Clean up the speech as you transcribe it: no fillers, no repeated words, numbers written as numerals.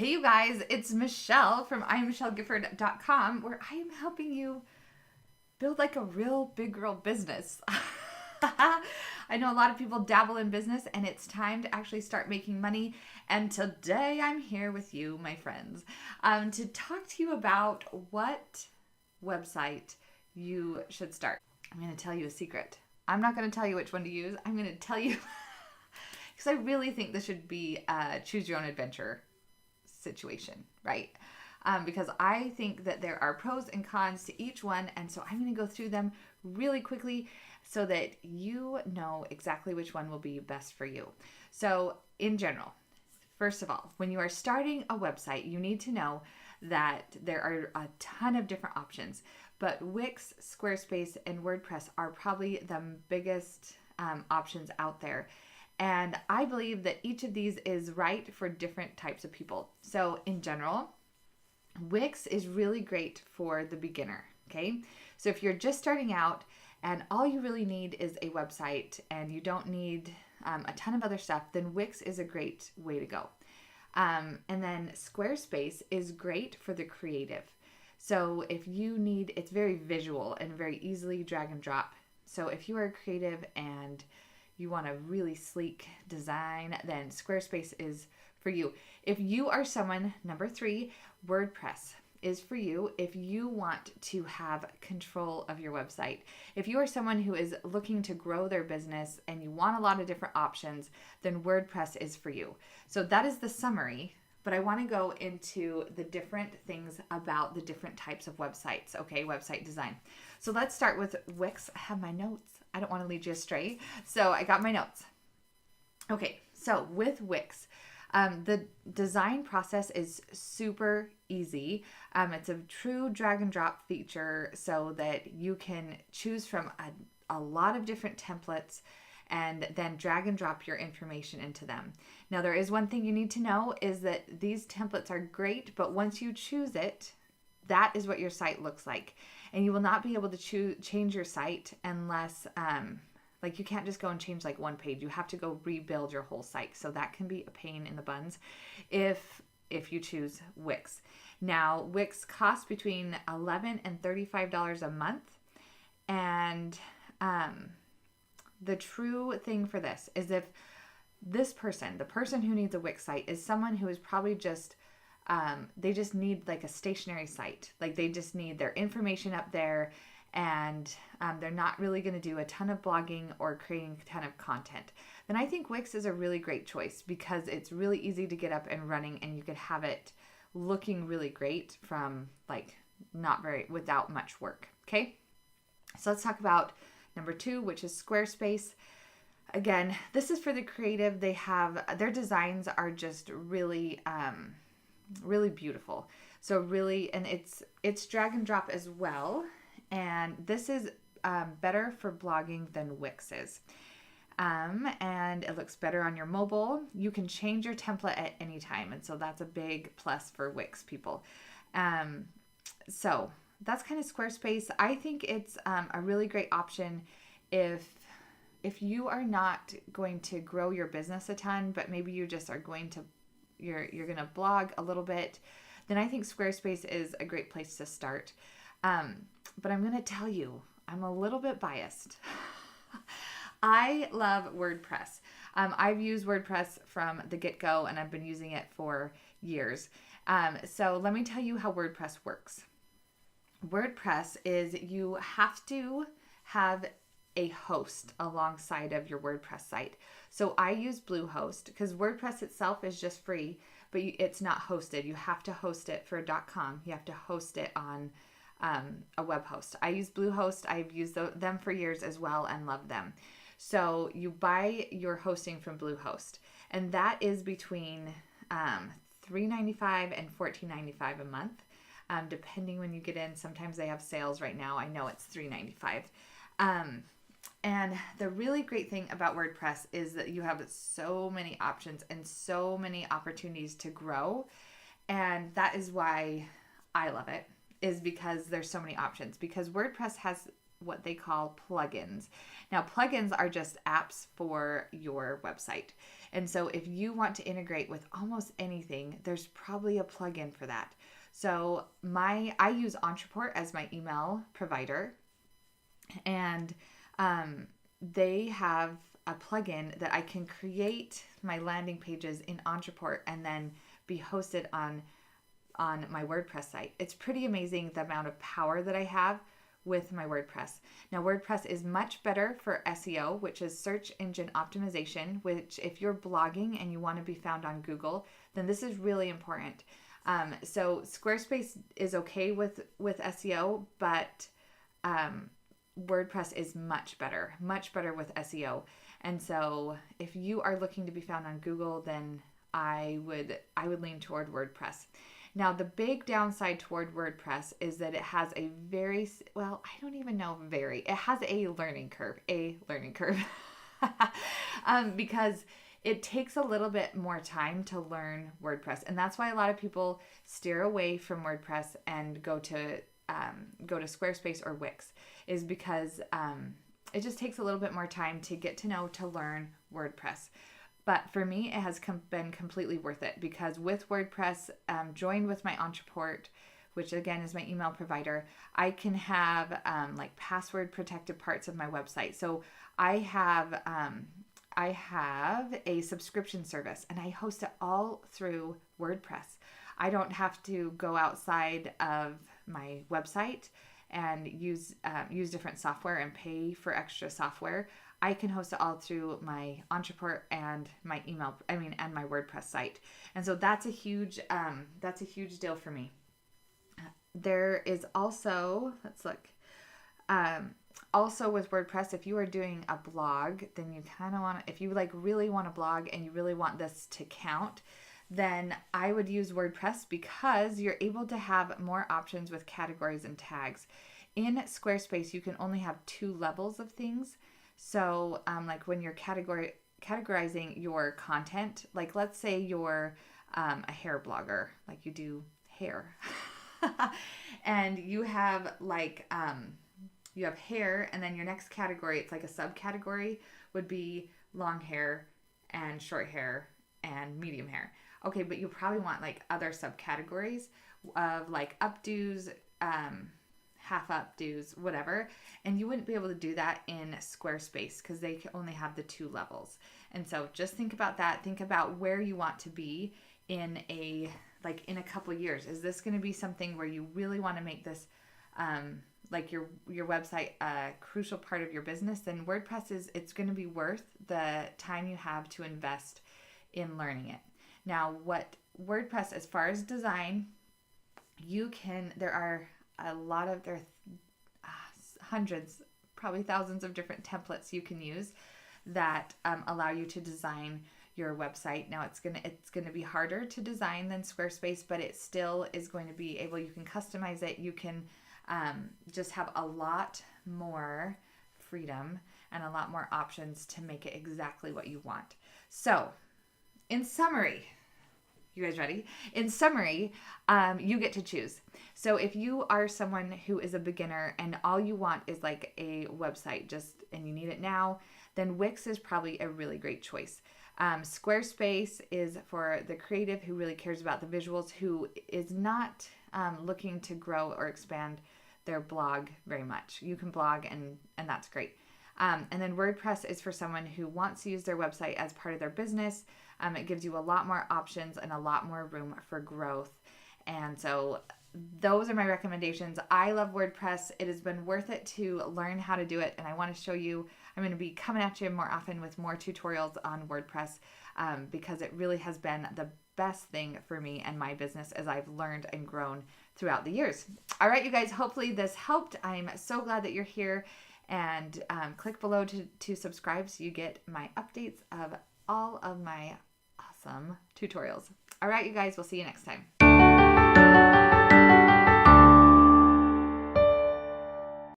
Hey you guys, it's Michelle from IamMichelleGifford.com, where I am helping you build like a real big girl business. I know a lot of people dabble in business and it's time to actually start making money. And today I'm here with you, my friends, to talk to you about what website you should start. I'm going to tell you a secret. I'm not going to tell you which one to use. I'm going to tell you because I really think this should be a choose your own adventure situation, right? Because I think that there are pros and cons to each one, and so I'm going to go through them really quickly so that you know exactly which one will be best for you. So in general, first of all, when you are starting a website, you need to know that there are a ton of different options, but Wix, Squarespace, and WordPress are probably the biggest options out there. And I believe that each of these is right for different types of people. So in general, Wix is really great for the beginner, okay? So if you're just starting out and all you really need is a website and you don't need a ton of other stuff, then Wix is a great way to go. And then Squarespace is great for the creative. So if you need, it's very visual and very easily drag and drop. So if you are creative and you want a really sleek design, then Squarespace is for you. If you are someone, number 3, WordPress is for you if you want to have control of your website. If you are someone who is looking to grow their business and you want a lot of different options, then WordPress is for you. So that is the summary, but I want to go into the different things about the different types of websites, okay, website design. So let's start with Wix. I have my notes. I don't want to lead you astray. So I got my notes. Okay, so with Wix, the design process is super easy. It's a true drag and drop feature so that you can choose from a lot of different templates and then drag and drop your information into them. Now, there is one thing you need to know is that these templates are great, but once you choose it, that is what your site looks like. And you will not be able to change your site unless, like you can't just go and change like one page. You have to go rebuild your whole site. So that can be a pain in the buns if you choose Wix. Now, Wix costs between $11 and $35 a month. And the true thing for this is if this person, the person who needs a Wix site, is someone who is probably just they just need like a stationary site. Like they just need their information up there and they're not really going to do a ton of blogging or creating a ton of content. Then I think Wix is a really great choice because it's really easy to get up and running and you could have it looking really great from like without much work. Okay. So let's talk about number 2, which is Squarespace. Again, this is for the creative. They have, their designs are just really, really beautiful. So really, and it's drag and drop as well. And this is better for blogging than Wix is. And it looks better on your mobile. You can change your template at any time. And so that's a big plus for Wix people. So that's kind of Squarespace. I think it's a really great option if you are not going to grow your business a ton, but maybe you just are going to you're going to blog a little bit, then I think Squarespace is a great place to start. But I'm going to tell you, I'm a little bit biased. I love WordPress. I've used WordPress from the get-go and I've been using it for years. So let me tell you how WordPress works. WordPress is you have to have a host alongside of your WordPress site. So I use Bluehost because WordPress itself is just free, but it's not hosted. You have to host it for .com. You have to host it on a web host. I use Bluehost. I've used them for years as well and love them. So you buy your hosting from Bluehost, and that is between $3.95 and $14.95 a month, depending when you get in. Sometimes they have sales right now. I know it's $3.95. And the really great thing about WordPress is that you have so many options and so many opportunities to grow. And that is why I love it, is because there's so many options. Because WordPress has what they call plugins. Now, plugins are just apps for your website. And so if you want to integrate with almost anything, there's probably a plugin for that. So I use Entreport as my email provider, and they have a plugin that I can create my landing pages in Entreport and then be hosted on my WordPress site. It's pretty amazing the amount of power that I have with my WordPress. Now, WordPress is much better for SEO, which is search engine optimization, which if you're blogging and you want to be found on Google, then this is really important. So Squarespace is okay with SEO, but WordPress is much better with SEO. And so if you are looking to be found on Google, then I would lean toward WordPress. Now, the big downside toward WordPress is that it has a it has a learning curve, because it takes a little bit more time to learn WordPress. And that's why a lot of people steer away from WordPress and go to Squarespace or Wix, is because it just takes a little bit more time to get to know, to learn WordPress. But for me, it has been completely worth it, because with WordPress, joined with my Entreport, which again is my email provider, I can have like password protected parts of my website. So I have a subscription service, and I host it all through WordPress. I don't have to go outside of my website and use different software and pay for extra software. I can host it all through my Entreport and my and my WordPress site. And so that's a huge deal for me. There is also, also with WordPress, if you are doing a blog, then you kind of want to, if you like really want to blog and you really want this to count, then I would use WordPress, because you're able to have more options with categories and tags. In Squarespace, you can only have 2 levels of things. So like when you're categorizing your content, like let's say you're a hair blogger, like you do hair, and you have you have hair, and then your next category, it's like a subcategory, would be long hair and short hair and medium hair. Okay, but you probably want like other subcategories of like updos, half updos, whatever. And you wouldn't be able to do that in Squarespace, because they only have the 2 levels. And so just think about that. Think about where you want to be in a couple years. Is this going to be something where you really want to make this like your website a crucial part of your business? Then WordPress it's going to be worth the time you have to invest in learning it. Now, what WordPress, as far as design, there are hundreds, probably thousands of different templates you can use that allow you to design your website. Now, it's gonna be harder to design than Squarespace, but it still is going to be able. You can customize it. You can just have a lot more freedom and a lot more options to make it exactly what you want. So, in summary, you guys ready? In summary, you get to choose. So if you are someone who is a beginner and all you want is like a website and you need it now, then Wix is probably a really great choice. Squarespace is for the creative who really cares about the visuals, who is not looking to grow or expand their blog very much. You can blog and that's great. And then WordPress is for someone who wants to use their website as part of their business. It gives you a lot more options and a lot more room for growth. And so those are my recommendations. I love WordPress. It has been worth it to learn how to do it. And I want to show you, I'm going to be coming at you more often with more tutorials on WordPress because it really has been the best thing for me and my business as I've learned and grown throughout the years. All right, you guys, hopefully this helped. I'm so glad that you're here. And click below to subscribe so you get my updates of all of my awesome tutorials. All right, you guys, we'll see you next time.